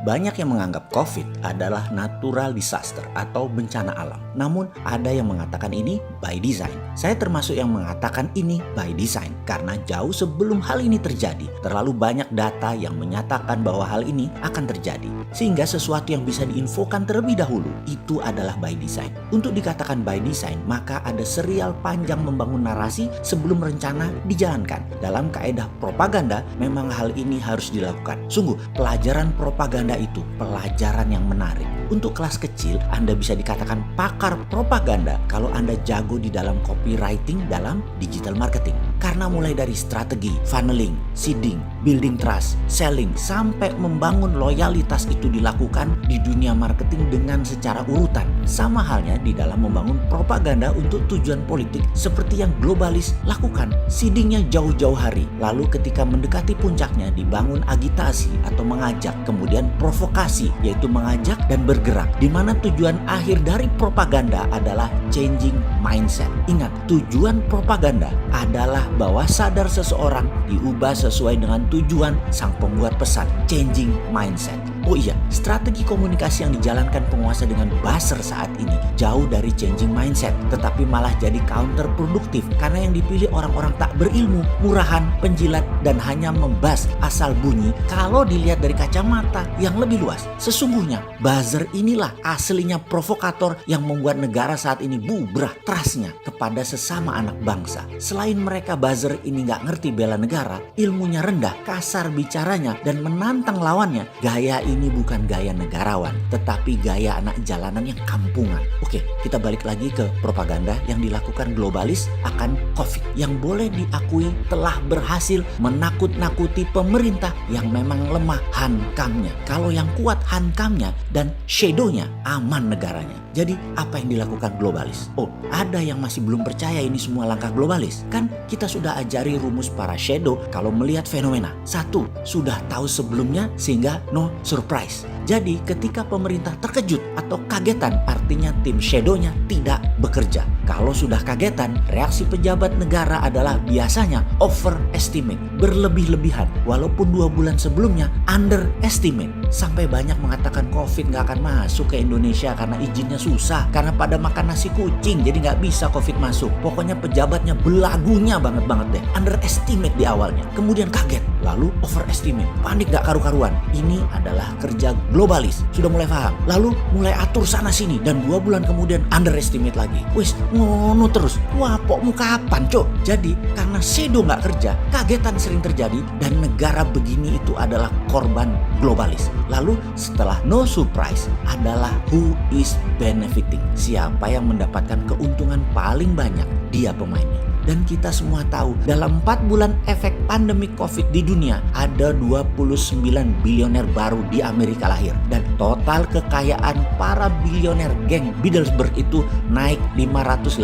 Banyak yang menganggap COVID adalah natural disaster atau bencana alam. Namun ada yang mengatakan ini by design. Saya termasuk yang mengatakan ini by design karena jauh sebelum hal ini terjadi, terlalu banyak data yang menyatakan bahwa hal ini akan terjadi. Sehingga sesuatu yang bisa diinfokan terlebih dahulu itu adalah by design. Untuk dikatakan by design, maka ada serial panjang membangun narasi sebelum rencana dijalankan. Dalam kaedah propaganda, memang hal ini harus dilakukan. Sungguh, pelajaran propaganda itu pelajaran yang menarik. Untuk kelas kecil, Anda bisa dikatakan pakar propaganda kalau Anda jago di dalam copywriting dalam digital marketing. Karena mulai dari strategi, funneling, seeding, building trust, selling, sampai membangun loyalitas itu dilakukan di dunia marketing dengan secara urutan. Sama halnya di dalam membangun propaganda untuk tujuan politik seperti yang globalis lakukan. Seedingnya jauh-jauh hari, lalu ketika mendekati puncaknya dibangun agitasi atau mengajak, kemudian provokasi yaitu mengajak dan bergerak, di mana tujuan akhir dari propaganda adalah changing mindset. Ingat, tujuan propaganda adalah bawah sadar seseorang diubah sesuai dengan tujuan sang pembuat pesan, changing mindset. Oh iya, strategi komunikasi yang dijalankan penguasa dengan buzzer saat ini jauh dari changing mindset, tetapi malah jadi counterproduktif karena yang dipilih orang-orang tak berilmu, murahan, penjilat, dan hanya membas asal bunyi kalau dilihat dari kacamata yang lebih luas. Sesungguhnya, buzzer inilah aslinya provokator yang membuat negara saat ini bubrah trustnya kepada sesama anak bangsa. Selain mereka buzzer ini nggak ngerti bela negara, ilmunya rendah, kasar bicaranya, dan menantang lawannya, gaya ini bukan gaya negarawan, tetapi gaya anak jalanan yang kampungan. Oke, kita balik lagi ke propaganda yang dilakukan globalis akan COVID, yang boleh diakui telah berhasil menakut-nakuti pemerintah yang memang lemah hankamnya. Kalau yang kuat hankamnya dan shadownya, aman negaranya. Jadi apa yang dilakukan globalis? Oh, ada yang masih belum percaya ini semua langkah globalis. Kan kita sudah ajari rumus para shadow kalau melihat fenomena. 1. Sudah tahu sebelumnya sehingga no surprise. Jadi ketika pemerintah terkejut atau kagetan, artinya tim shadownya tidak bekerja. Kalau sudah kagetan, reaksi pejabat negara adalah biasanya overestimate, berlebih-lebihan. Walaupun 2 bulan sebelumnya underestimate. Sampai banyak mengatakan COVID gak akan masuk ke Indonesia karena izinnya susah. Karena pada makan nasi kucing, jadi gak bisa COVID masuk. Pokoknya pejabatnya belagunya banget deh. Underestimate di awalnya, kemudian kaget, lalu overestimate, panik gak karu-karuan. Ini adalah kerja globalis. Sudah mulai paham, lalu mulai atur sana sini, dan 2 bulan kemudian underestimate lagi. Wis ngono terus. Wah, pokmu kapan cok? Jadi karena shadow gak kerja, kagetan sering terjadi, dan negara begini itu adalah korban globalis. Lalu setelah no surprise adalah who is benefiting. Siapa yang mendapatkan keuntungan paling banyak? Dia pemainnya. Dan kita semua tahu dalam 4 bulan efek pandemi COVID di dunia ada 29 bilioner baru di Amerika lahir. Dan total kekayaan para bilioner geng Bilderberg itu naik 584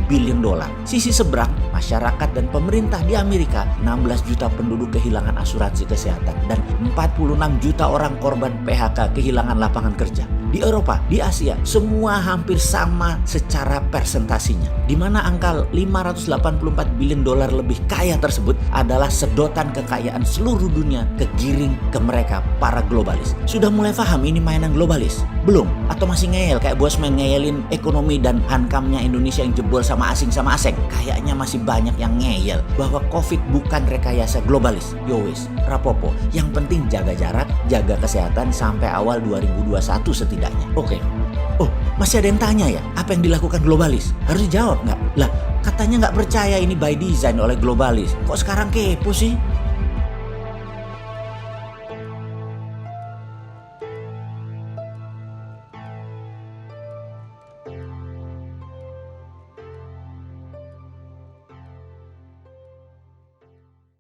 billion dolar. Sisi seberang, masyarakat dan pemerintah di Amerika, 16 juta penduduk kehilangan asuransi kesehatan dan 46 juta orang korban PHK kehilangan lapangan kerja. Di Eropa, di Asia, semua hampir sama secara persentasinya. Di mana angka 584 billion dolar lebih kaya tersebut adalah sedotan kekayaan seluruh dunia kegiring ke mereka, para globalis. Sudah mulai paham ini mainan globalis? Belum? Atau masih ngeyel kayak bosman ngeyelin ekonomi dan hankamnya Indonesia yang jebol sama asing? Kayaknya masih banyak yang ngeyel bahwa COVID bukan rekayasa globalis. Yowis, rapopo. Yang penting jaga jarak, jaga kesehatan sampai awal 2021 setidaknya. Oke. Oh, masih ada yang tanya ya, apa yang dilakukan globalis? Harus dijawab nggak? Lah, katanya nggak percaya ini by design oleh globalis. Kok sekarang kepo sih?